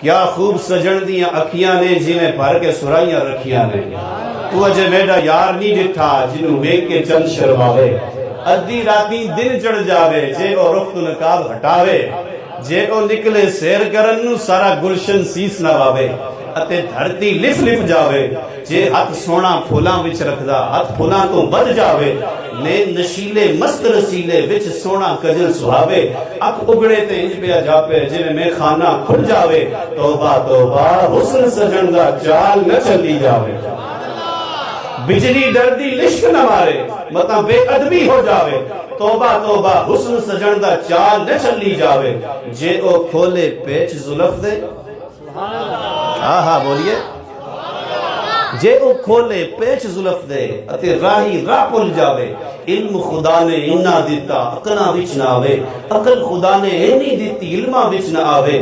क्या खूब सजन दियां अखियां ने जिवें भर के सुराइयां रखियां ने। तू अजे मेरा यार नहीं डिठा जिन्हों वेख के चंद शर्मावे। अद्धी राती दिन चढ़ जावे जे ओ रुख तो नकाब हटावे। जे ओ निकले सैर करन नू सारा गुलशन सीस नवावे। अते धरती लिफ लिफ जावे जे हथ सोना फूलां विच रखदा हथ फूलां तो बद जावे। ने नशीले मस्त रसीले विच सोना कजल सुहावे। अख उगड़े ते इंज पिया जापे जिवें में खाना खुल जावे। तौबा तौबा हुस्न सजन दा चाल न चली जावे। बिजली डरदी लिश्क न मारे मता बेअदबी हो जावे। तौबा तौबा हुस्न सजन दा चाल न चली जावे। जे ओ खोले पेच जुल्फ दे हाँ हाँ बोलिए। जे ओ खोले पेच जुल्फ दे अते राही राह भुल जावे। इल्म खुदा ने इन्ना दिता अकलां विच ना आवे। अकल खुदा ने इन्नी दिती इल्मां विच ना आवे।